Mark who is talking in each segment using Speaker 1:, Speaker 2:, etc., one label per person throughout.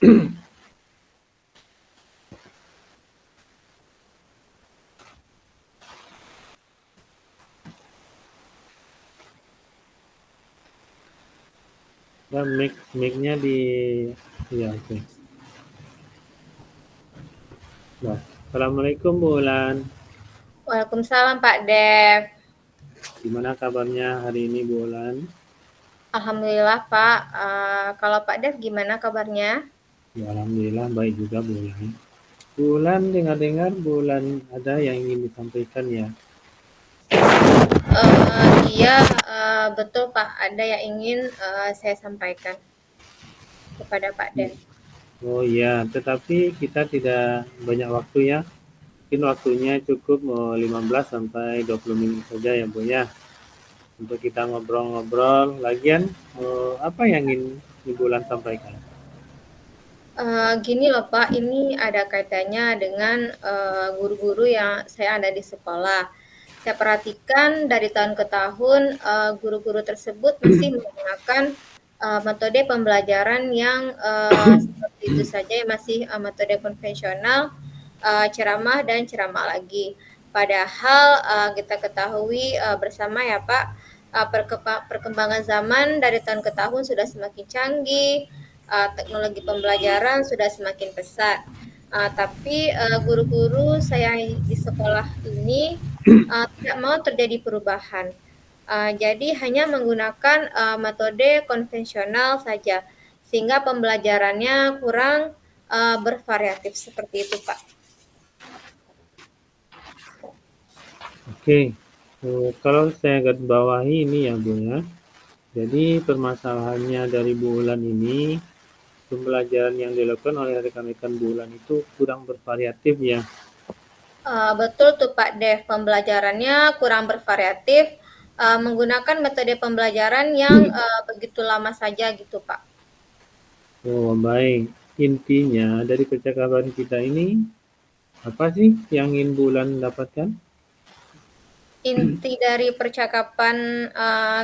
Speaker 1: Dan mic-nya di ya oke. Nah, Assalamualaikum Bu Ulan.
Speaker 2: Waalaikumsalam Pak Dev.
Speaker 1: Gimana kabarnya hari ini Bu Ulan?
Speaker 2: Alhamdulillah Pak. Kalau Pak Dev gimana kabarnya?
Speaker 1: Ya, alhamdulillah baik juga Bu Ulan. Bu Ulan dengar-dengar Bu Ulan ada yang ingin disampaikan ya?
Speaker 2: Iya, betul Pak. Ada yang ingin saya sampaikan kepada Pak Dev.
Speaker 1: Oh iya, tetapi kita tidak banyak waktu ya. Mungkin waktunya cukup 15 sampai 20 menit saja ya Bu ya. Untuk kita ngobrol-ngobrol. Lagian apa yang ingin Ibu Ulan sampaikan?
Speaker 2: Gini loh Pak, ini ada kaitannya dengan guru-guru yang saya ada di sekolah. Saya perhatikan dari tahun ke tahun guru-guru tersebut masih menggunakan metode pembelajaran yang seperti itu saja, yang masih metode konvensional, ceramah dan ceramah lagi. Padahal kita ketahui bersama ya Pak, perkembangan zaman dari tahun ke tahun sudah semakin canggih, teknologi pembelajaran sudah semakin pesat. Tapi guru-guru saya di sekolah ini tidak mau terjadi perubahan. Jadi hanya menggunakan metode konvensional saja, sehingga pembelajarannya kurang bervariatif seperti itu, Pak.
Speaker 1: Oke, kalau saya garis bawahi ini ya Bu ya. Jadi permasalahannya dari Bu Ulan ini, pembelajaran yang dilakukan oleh rekan-rekan Bu Ulan itu kurang bervariatif ya.
Speaker 2: Betul tuh Pak Dev, pembelajarannya kurang bervariatif, menggunakan metode pembelajaran yang begitu lama saja gitu Pak.
Speaker 1: Oh baik, intinya dari percakapan kita ini, apa sih yang ingin Bu Ulan dapatkan?
Speaker 2: Inti dari percakapan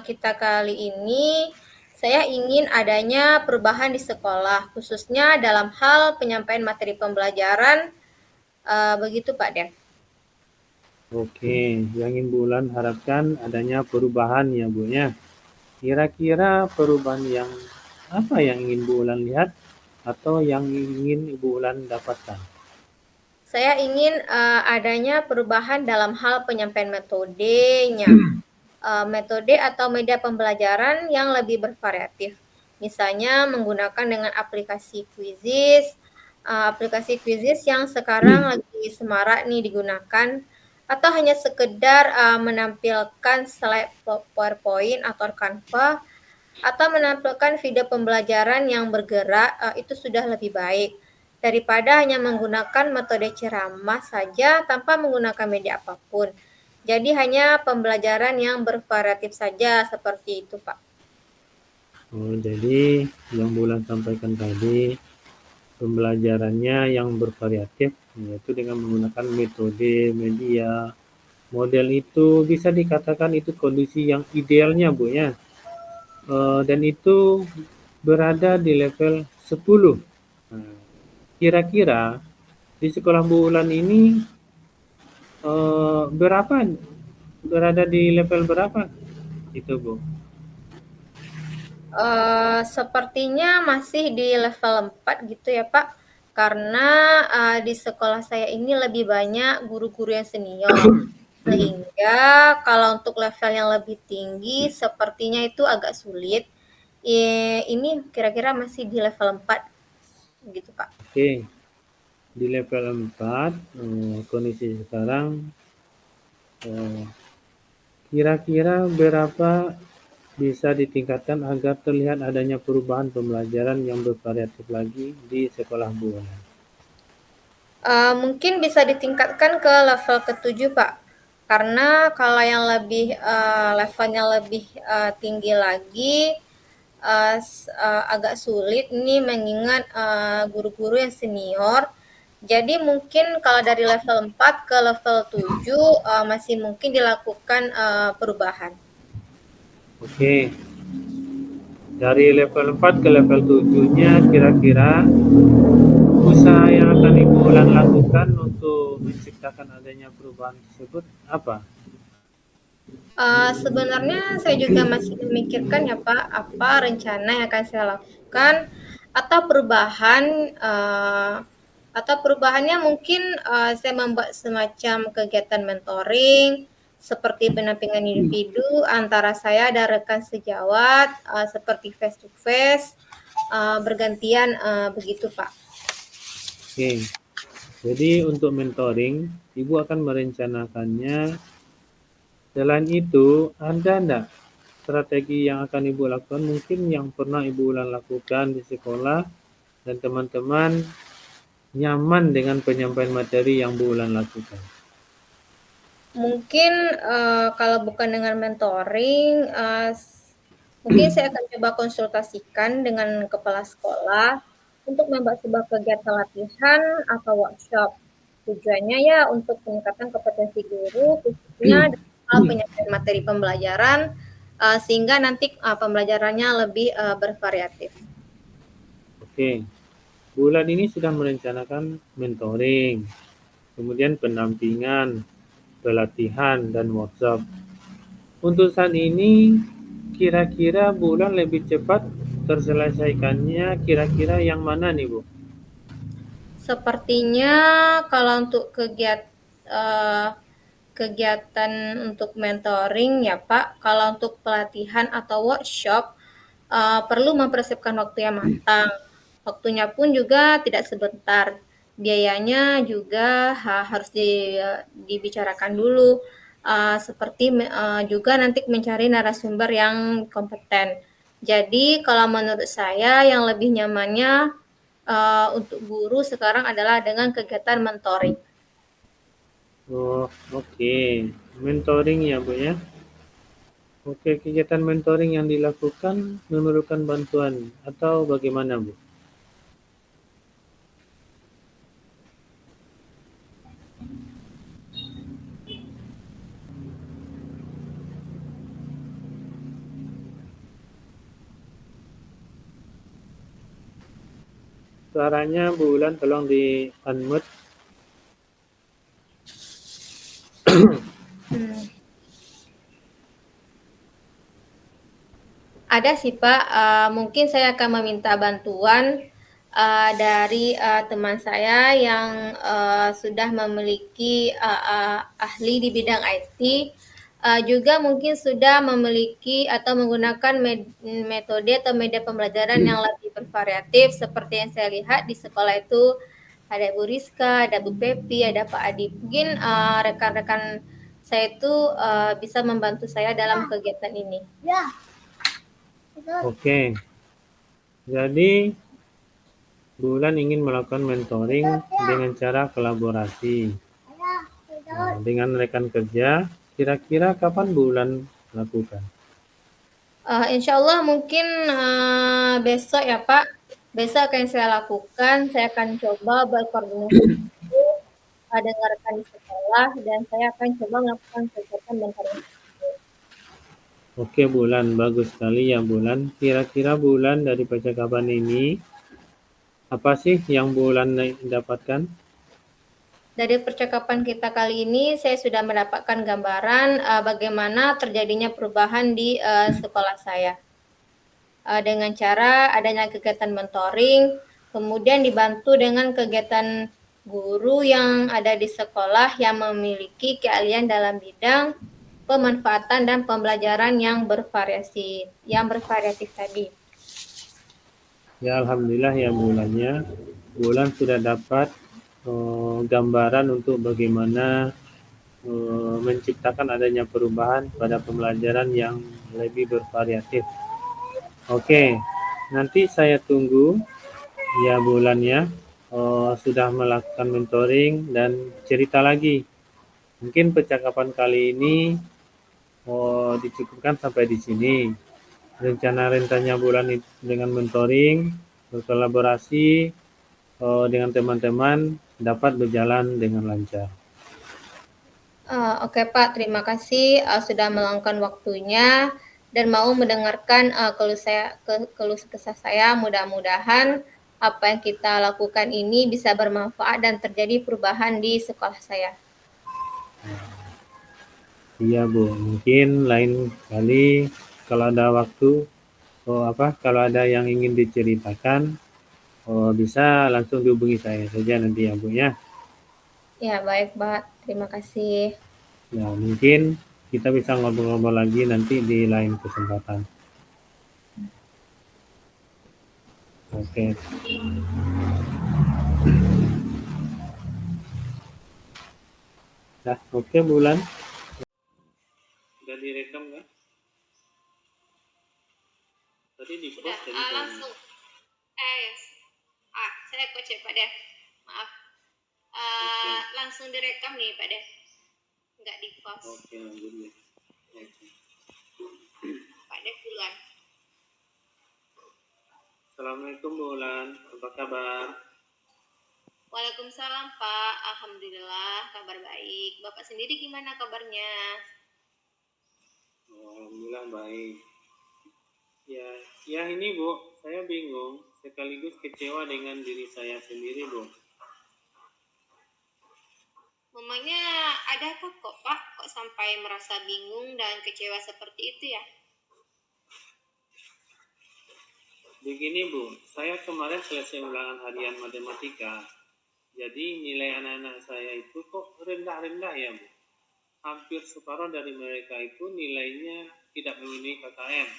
Speaker 2: kita kali ini, saya ingin adanya perubahan di sekolah, khususnya dalam hal penyampaian materi pembelajaran, begitu Pak Dev.
Speaker 1: Oke, yang ingin Bu Ulan harapkan adanya perubahan ya Bu ya. Kira-kira perubahan yang apa yang ingin Bu Ulan lihat atau yang ingin Ibu Ulan dapatkan?
Speaker 2: Saya ingin adanya perubahan dalam hal penyampaian metodenya, metode atau media pembelajaran yang lebih bervariatif. Misalnya menggunakan dengan aplikasi quizzes yang sekarang lagi semarak nih digunakan, atau hanya sekedar menampilkan slide PowerPoint atau Canva, atau menampilkan video pembelajaran yang bergerak, itu sudah lebih baik daripada hanya menggunakan metode ceramah saja tanpa menggunakan media apapun. Jadi hanya pembelajaran yang bervariatif saja seperti itu, Pak.
Speaker 1: Oh, jadi yang Bu Ulan sampaikan tadi pembelajarannya yang bervariatif yaitu dengan menggunakan metode media model itu bisa dikatakan itu kondisi yang idealnya Bu ya. Dan itu berada di level 10. Nah, kira-kira di sekolah Bu Ulan ini berapa berada di level berapa itu Bu?
Speaker 2: Sepertinya masih di level 4 gitu ya Pak, karena di sekolah saya ini lebih banyak guru-guru yang senior, sehingga kalau untuk level yang lebih tinggi sepertinya itu agak sulit. Ini kira-kira masih di level 4 gitu Pak.
Speaker 1: Oke, di level 4 kondisi sekarang eh, kira-kira berapa bisa ditingkatkan agar terlihat adanya perubahan pembelajaran yang bervariatif lagi di sekolah Bu Ulan?
Speaker 2: Mungkin bisa ditingkatkan ke level ke-7 Pak, karena kalau yang lebih levelnya lebih tinggi lagi, agak sulit nih mengingat guru-guru yang senior. Jadi mungkin kalau dari level 4 ke level 7 masih mungkin dilakukan perubahan.
Speaker 1: Oke, Dari level 4 ke level 7-nya kira-kira usaha yang akan Ibu Ulan lakukan untuk menciptakan adanya perubahan tersebut apa?
Speaker 2: Sebenarnya saya juga masih memikirkan ya Pak, apa rencana yang akan saya lakukan atau perubahannya mungkin, saya membuat semacam kegiatan mentoring, seperti pendampingan individu antara saya dan rekan sejawat, seperti face to face, bergantian, begitu Pak.
Speaker 1: Oke, jadi untuk mentoring, Ibu akan merencanakannya. Selain itu, ada enggak strategi yang akan Ibu lakukan mungkin yang pernah Ibu Ulan lakukan di sekolah dan teman-teman nyaman dengan penyampaian materi yang Bu Ulan lakukan?
Speaker 2: Mungkin, kalau bukan dengan mentoring, mungkin saya akan coba konsultasikan dengan kepala sekolah untuk membuat sebuah kegiatan latihan atau workshop. Tujuannya ya untuk meningkatkan kompetensi guru, khususnya dalam penyampaian materi pembelajaran, sehingga nanti, pembelajarannya lebih, bervariatif.
Speaker 1: Oke, bulan ini sudah merencanakan mentoring, kemudian pendampingan, pelatihan, dan workshop. Untuk saat ini, kira-kira bulan lebih cepat terselesaikannya kira-kira yang mana nih Bu?
Speaker 2: Sepertinya kalau untuk kegiatan untuk mentoring ya Pak, kalau untuk pelatihan atau workshop, perlu mempersiapkan waktu yang matang. Waktunya pun juga tidak sebentar. Biayanya juga harus dibicarakan dulu, seperti juga nanti mencari narasumber yang kompeten. Jadi kalau menurut saya yang lebih nyamannya untuk guru sekarang adalah dengan kegiatan mentoring.
Speaker 1: Oh, oke. Mentoring ya Bu ya. Oke, kegiatan mentoring yang dilakukan memerlukan bantuan atau bagaimana Bu? Suaranya Bu Ulan tolong di unmute.
Speaker 2: Hmm. Ada sih Pak, mungkin saya akan meminta bantuan dari teman saya yang sudah memiliki ahli di bidang IT, juga mungkin sudah memiliki atau menggunakan metode atau media pembelajaran yang lebih bervariatif seperti yang saya lihat di sekolah itu ada Bu Rizka, ada Bu Pepi, ada Pak Adi. Mungkin rekan-rekan saya itu bisa membantu saya dalam kegiatan ini.
Speaker 1: Oke, jadi Bulan ingin melakukan mentoring dengan cara kolaborasi dengan rekan kerja. Kira-kira kapan Bulan lakukan?
Speaker 2: Insya Allah mungkin besok ya Pak. Besok akan saya lakukan. Saya akan coba berkoordinasi dulu, dengan rekan di sekolah dan saya akan coba melakukan kegiatan mentoring.
Speaker 1: Oke Bulan, bagus sekali ya Bulan. Kira-kira Bulan dari percakapan ini, apa sih yang Bulan dapatkan?
Speaker 2: Dari percakapan kita kali ini, saya sudah mendapatkan gambaran bagaimana terjadinya perubahan di sekolah saya. Dengan cara adanya kegiatan mentoring, kemudian dibantu dengan kegiatan guru yang ada di sekolah yang memiliki keahlian dalam bidang pemanfaatan dan pembelajaran yang bervariatif tadi.
Speaker 1: Ya Alhamdulillah ya Bulannya. Bulan sudah dapat gambaran untuk bagaimana menciptakan adanya perubahan pada pembelajaran yang lebih bervariatif. Oke, nanti saya tunggu ya Bulan ya. Sudah melakukan mentoring dan cerita lagi. Mungkin percakapan kali ini dicukupkan sampai di sini. Rencana-rencananya Bulan dengan mentoring, berkolaborasi dengan teman-teman dapat berjalan dengan lancar.
Speaker 2: Oke Pak, terima kasih sudah meluangkan waktunya dan mau mendengarkan keluh kesah saya. Mudah-mudahan apa yang kita lakukan ini bisa bermanfaat dan terjadi perubahan di sekolah saya.
Speaker 1: Iya Bu, mungkin lain kali kalau ada waktu, kalau ada yang ingin diceritakan, bisa langsung dihubungi saya saja nanti ya Bu ya.
Speaker 2: Ya baik Pak, terima kasih.
Speaker 1: Ya mungkin kita bisa ngobrol-ngobrol lagi nanti di lain kesempatan. Oke. Nah, oke Bulan. Udah direkam nggak? Tadi di post
Speaker 2: Sudah,
Speaker 1: tadi
Speaker 2: langsung. Saya cek Pak Deh. Maaf. Langsung direkam nih Pak Deh. Nggak di post.
Speaker 1: Oke, lanjut ya.
Speaker 2: Pak Deh duluan.
Speaker 1: Assalamualaikum Bulan, apa kabar?
Speaker 2: Waalaikumsalam Pak, alhamdulillah kabar baik. Bapak sendiri gimana kabarnya?
Speaker 1: Alhamdulillah baik. Ya ini Bu, saya bingung sekaligus kecewa dengan diri saya sendiri Bu.
Speaker 2: Memangnya adakah kok Pak, kok sampai merasa bingung dan kecewa seperti itu ya?
Speaker 1: Begini Bu, saya kemarin selesai ulangan harian matematika. Jadi nilai anak-anak saya itu kok rendah-rendah ya Bu. Hampir separuh dari mereka itu nilainya tidak memenuhi KKM.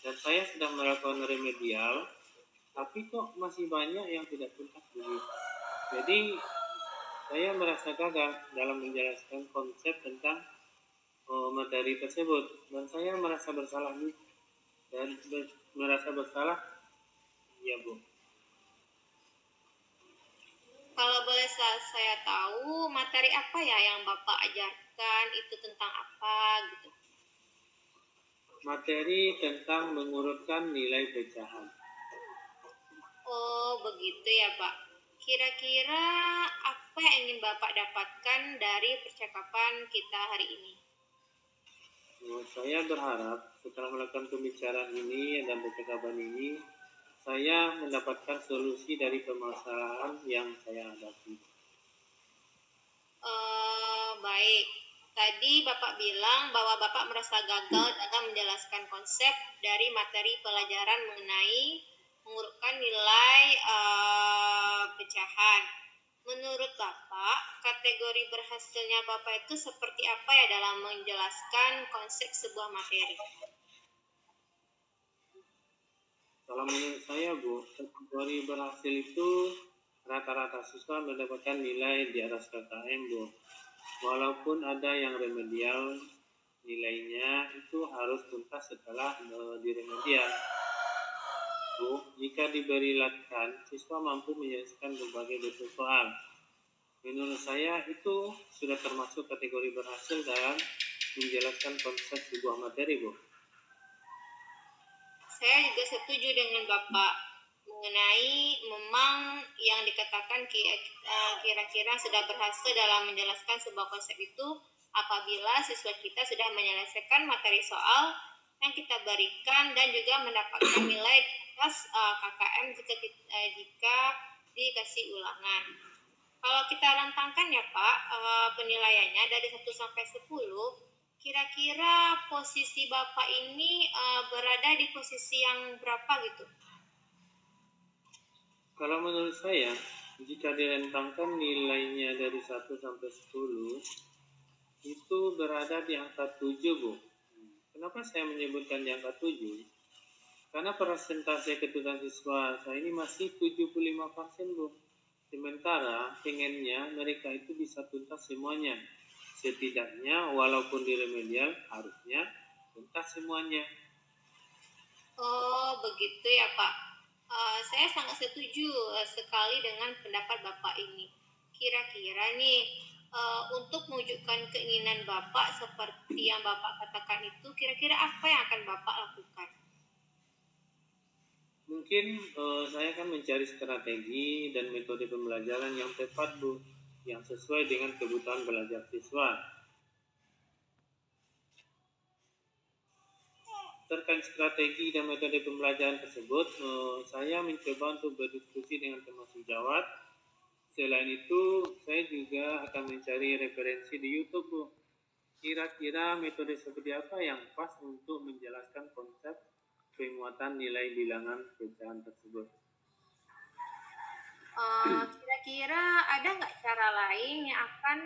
Speaker 1: Dan saya sedang melakukan remedial, tapi kok masih banyak yang tidak tuntas begitu. Jadi saya merasa gagal dalam menjelaskan konsep tentang materi tersebut, dan saya merasa bersalah nih. Dan merasa bersalah, ya Bu.
Speaker 2: Kalau boleh saya tahu, materi apa ya yang Bapak ajarkan, itu tentang apa gitu?
Speaker 1: Materi tentang mengurutkan nilai pecahan.
Speaker 2: Oh, begitu ya Pak. Kira-kira apa yang ingin Bapak dapatkan dari percakapan kita hari ini?
Speaker 1: Saya berharap setelah melakukan pembicaraan ini dan percakapan ini, saya mendapatkan solusi dari permasalahan yang saya hadapi.
Speaker 2: Baik. Tadi Bapak bilang bahwa Bapak merasa gagal dalam menjelaskan konsep dari materi pelajaran mengenai mengurutkan nilai pecahan. Menurut Bapak, kategori berhasilnya Bapak itu seperti apa ya dalam menjelaskan konsep sebuah materi?
Speaker 1: Kalau menurut saya Bu, kategori berhasil itu rata-rata siswa mendapatkan nilai di atas KKM Bu. Walaupun ada yang remedial, nilainya itu harus tuntas setelah diremedial. Bu, jika diberi latihan, siswa mampu menyelesaikan berbagai bentuk soal. Menurut saya itu sudah termasuk kategori berhasil dalam menjelaskan konsep sebuah materi Bu.
Speaker 2: Saya juga setuju dengan Bapak mengenai memang yang dikatakan kira-kira sudah berhasil dalam menjelaskan sebuah konsep itu apabila siswa kita sudah menyelesaikan materi soal yang kita berikan dan juga mendapatkan nilai di atas KKM jika dikasih ulangan. Kalau kita rentangkan ya Pak, penilaiannya dari 1 sampai 10, kira-kira posisi Bapak ini berada di posisi yang berapa gitu?
Speaker 1: Kalau menurut saya, jika direntangkan nilainya dari 1 sampai 10, itu berada di angka 7, Bu. Kenapa saya menyebutkan di angka 7? Karena persentase ketuntasan siswa saya ini masih 75%, Bu. Sementara pengennya mereka itu bisa tuntas semuanya. Setidaknya walaupun di remedial harusnya tuntas semuanya.
Speaker 2: Oh, begitu ya Pak. Saya sangat setuju sekali dengan pendapat Bapak ini. Kira-kira nih, untuk mewujudkan keinginan Bapak seperti yang Bapak katakan itu, kira-kira apa yang akan Bapak lakukan?
Speaker 1: Mungkin saya akan mencari strategi dan metode pembelajaran yang tepat Bu, yang sesuai dengan kebutuhan belajar siswa. Terkait strategi dan metode pembelajaran tersebut, saya mencoba untuk berdiskusi dengan teman sejawat. Selain itu, saya juga akan mencari referensi di YouTube, Bu. Kira-kira metode seperti apa yang pas untuk menjelaskan konsep penguatan nilai bilangan pecahan tersebut?
Speaker 2: Kira-kira ada nggak cara lain yang akan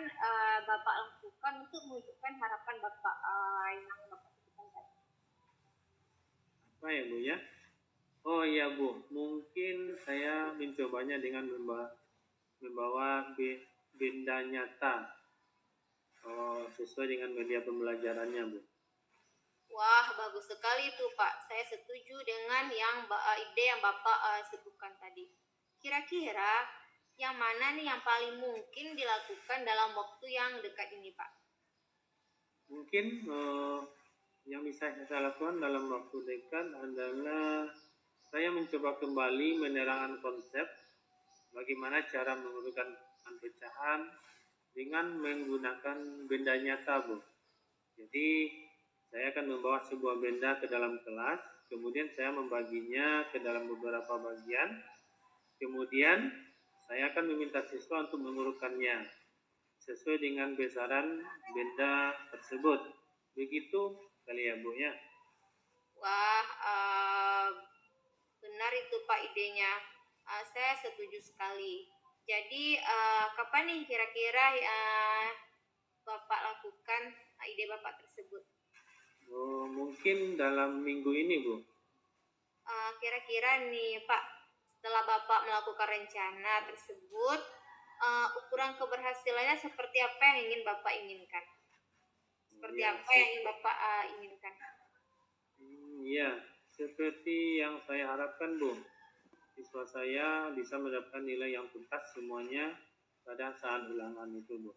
Speaker 2: Bapak lakukan untuk mewujudkan harapan Bapak yang Bapak sebutkan tadi?
Speaker 1: Apa ya, Bu ya? Oh iya, Bu, mungkin saya mencobanya dengan membawa benda nyata sesuai dengan media pembelajarannya, Bu.
Speaker 2: Wah, bagus sekali itu, Pak. Saya setuju dengan ide yang Bapak sebutkan tadi. Kira-kira yang mana nih yang paling mungkin dilakukan dalam waktu yang dekat ini, Pak?
Speaker 1: Mungkin yang bisa saya lakukan dalam waktu dekat adalah saya mencoba kembali menerangkan konsep bagaimana cara mengumpulkan pecahan dengan menggunakan benda nyata, Bu. Jadi saya akan membawa sebuah benda ke dalam kelas, kemudian saya membaginya ke dalam beberapa bagian, kemudian saya akan meminta siswa untuk mengurutkannya sesuai dengan besaran benda tersebut. Begitu kali ya, Bu ya.
Speaker 2: Wah, benar itu Pak idenya. Saya setuju sekali. Jadi kapan nih kira-kira Bapak lakukan ide Bapak tersebut?
Speaker 1: Mungkin dalam minggu ini, Bu.
Speaker 2: Kira-kira nih Pak, setelah Bapak melakukan rencana tersebut, ukuran keberhasilannya seperti apa yang ingin Bapak inginkan? Seperti apa yang ingin Bapak inginkan?
Speaker 1: Iya, seperti yang saya harapkan, Bu. Siswa saya bisa mendapatkan nilai yang tuntas semuanya pada saat ulangan itu, Bu.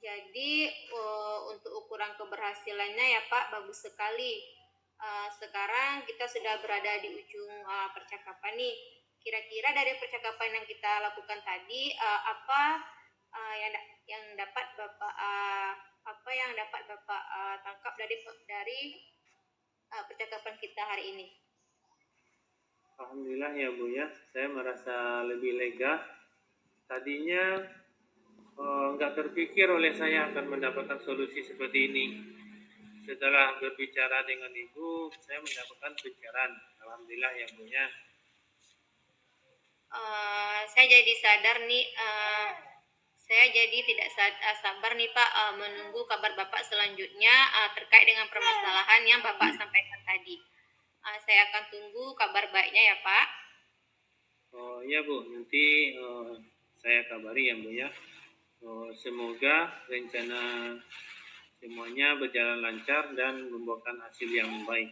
Speaker 2: Jadi untuk ukuran keberhasilannya ya Pak, bagus sekali. Sekarang kita sudah berada di ujung percakapan nih. Kira-kira dari percakapan yang kita lakukan tadi, apa yang dapat Bapak tangkap dari percakapan kita hari ini?
Speaker 1: Alhamdulillah ya, Bu ya, saya merasa lebih lega. Tadinya nggak terpikir oleh saya akan mendapatkan solusi seperti ini. Setelah berbicara dengan Ibu, saya mendapatkan pencerahan. Alhamdulillah ya, Bu ya.
Speaker 2: Saya jadi sadar nih, saya jadi tidak sabar nih Pak menunggu kabar Bapak selanjutnya terkait dengan permasalahan yang Bapak sampaikan tadi. Saya akan tunggu kabar baiknya ya Pak.
Speaker 1: Oh iya, Bu, nanti saya kabari ya, Bu ya. Semoga rencana semuanya berjalan lancar dan membuahkan hasil yang baik.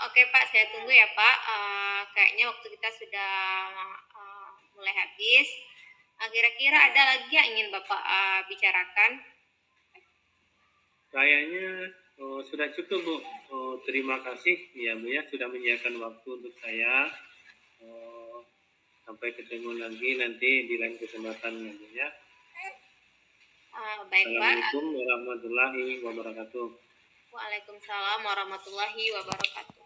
Speaker 2: Oke Pak, saya tunggu ya Pak. Kayaknya waktu kita sudah mulai habis. Kira-kira ada lagi yang ingin Bapak bicarakan?
Speaker 1: Kayaknya sudah cukup, Bu. Terima kasih ya, Bu ya, sudah menyediakan waktu untuk saya. Sampai ketemu lagi nanti di lain kesempatan ya, Bu ya.
Speaker 2: Baik,
Speaker 1: Assalamualaikum warahmatullahi wabarakatuh.
Speaker 2: Waalaikumsalam warahmatullahi wabarakatuh.